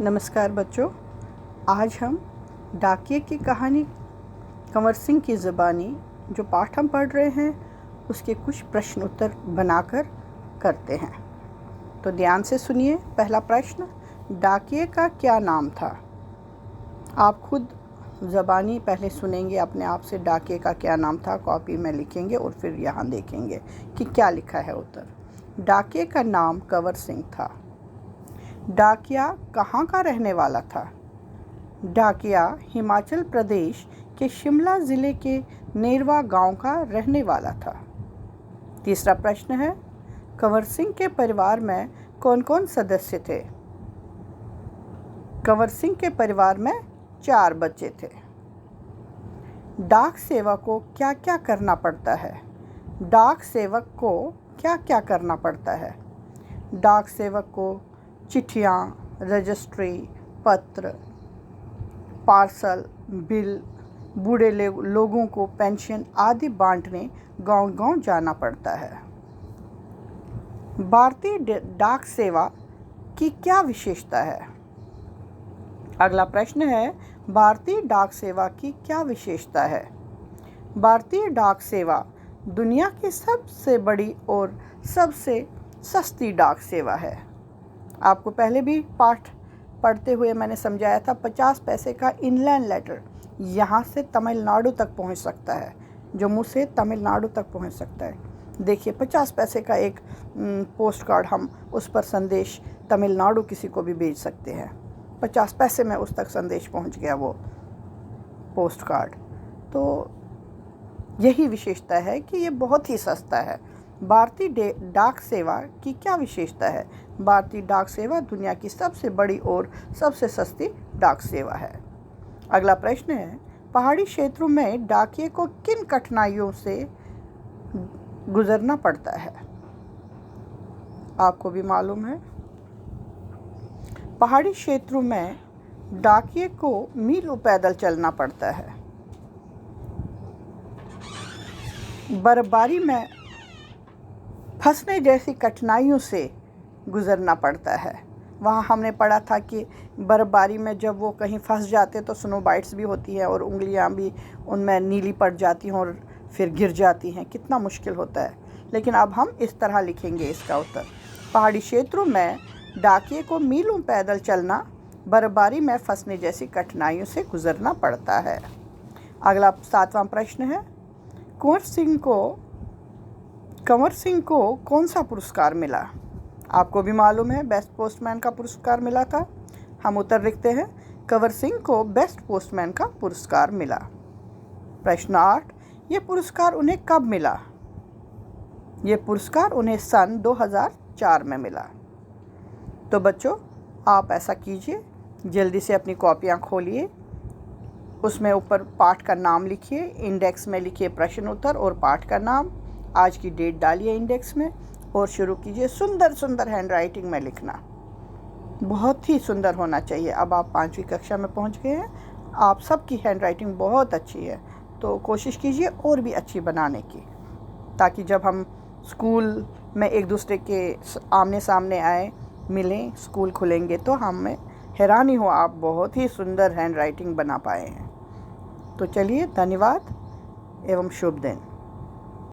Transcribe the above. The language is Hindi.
नमस्कार बच्चों, आज हम डाकिये की कहानी कंवर सिंह की ज़बानी जो पाठ हम पढ़ रहे हैं उसके कुछ प्रश्न उत्तर बनाकर करते हैं। तो ध्यान से सुनिए। पहला प्रश्न, डाकिये का क्या नाम था? आप खुद ज़बानी पहले सुनेंगे अपने आप से, डाकिये का क्या नाम था, कॉपी में लिखेंगे और फिर यहाँ देखेंगे कि क्या लिखा है उत्तर। डाकिये का नाम कंवर सिंह था। डाकिया कहाँ का रहने वाला था? डाकिया हिमाचल प्रदेश के शिमला ज़िले के नेरवा गांव का रहने वाला था। तीसरा प्रश्न है, कंवर सिंह के परिवार में कौन कौन सदस्य थे? कंवर सिंह के परिवार में 4 बच्चे थे। डाक सेवक को क्या क्या करना पड़ता है? डाक सेवक को क्या क्या करना पड़ता है? डाक सेवक को चिट्ठियाँ, रजिस्ट्री, पत्र, पार्सल, बिल, बूढ़े लोगों को पेंशन आदि बांटने गांव-गांव जाना पड़ता है। भारतीय डाक सेवा की क्या विशेषता है? अगला प्रश्न है, भारतीय डाक सेवा की क्या विशेषता है? भारतीय डाक सेवा दुनिया की सबसे बड़ी और सबसे सस्ती डाक सेवा है। आपको पहले भी पाठ पढ़ते हुए मैंने समझाया था, 50 पैसे का इनलैंड लेटर यहाँ से तमिलनाडु तक पहुँच सकता है, जम्मू से तमिलनाडु तक पहुँच सकता है। देखिए, 50 पैसे का एक पोस्ट कार्ड, हम उस पर संदेश तमिलनाडु किसी को भी भेज सकते हैं। 50 पैसे में उस तक संदेश पहुँच गया वो पोस्ट कार्ड। तो यही विशेषता है कि ये बहुत ही सस्ता है। भारतीय डाक सेवा की क्या विशेषता है? भारतीय डाक सेवा दुनिया की सबसे बड़ी और सबसे सस्ती डाक सेवा है। अगला प्रश्न है, पहाड़ी क्षेत्रों में डाकिये को किन कठिनाइयों से गुजरना पड़ता है? आपको भी मालूम है, पहाड़ी क्षेत्रों में डाकिये को मीलों पैदल चलना पड़ता है। बर्फबारी में फंसने जैसी कठिनाइयों से गुज़रना पड़ता है। वहाँ हमने पढ़ा था कि बर्फबारी में जब वो कहीं फंस जाते तो स्नो बाइट्स भी होती है और उंगलियाँ भी उनमें नीली पड़ जाती हैं और फिर गिर जाती हैं। कितना मुश्किल होता है। लेकिन अब हम इस तरह लिखेंगे इसका उत्तर, पहाड़ी क्षेत्रों में डाकिये को मीलों पैदल चलना, बर्फबारी में फंसने जैसी कठिनाइयों से गुज़रना पड़ता है। अगला 7वां प्रश्न है, कंवर सिंह को कौन सा पुरस्कार मिला? आपको भी मालूम है, बेस्ट पोस्टमैन का पुरस्कार मिला था। हम उत्तर लिखते हैं, कंवर सिंह को बेस्ट पोस्टमैन का पुरस्कार मिला। प्रश्न 8, ये पुरस्कार उन्हें कब मिला? ये पुरस्कार उन्हें सन 2004 में मिला। तो बच्चों, आप ऐसा कीजिए, जल्दी से अपनी कॉपियाँ खोलिए, उसमें ऊपर पाठ का नाम लिखिए, इंडेक्स में लिखिए प्रश्न उत्तर और पाठ का नाम, आज की डेट डालिए इंडेक्स में और शुरू कीजिए। सुंदर सुंदर हैंडराइटिंग में लिखना, बहुत ही सुंदर होना चाहिए। अब आप 5वीं कक्षा में पहुंच गए हैं, आप सबकी हैंडराइटिंग बहुत अच्छी है, तो कोशिश कीजिए और भी अच्छी बनाने की, ताकि जब हम स्कूल में एक दूसरे के आमने सामने आए, मिलें, स्कूल खुलेंगे तो हमें हैरानी हो आप बहुत ही सुंदर हैंडराइटिंग बना पाए हैं। तो चलिए, धन्यवाद एवं शुभ दिन।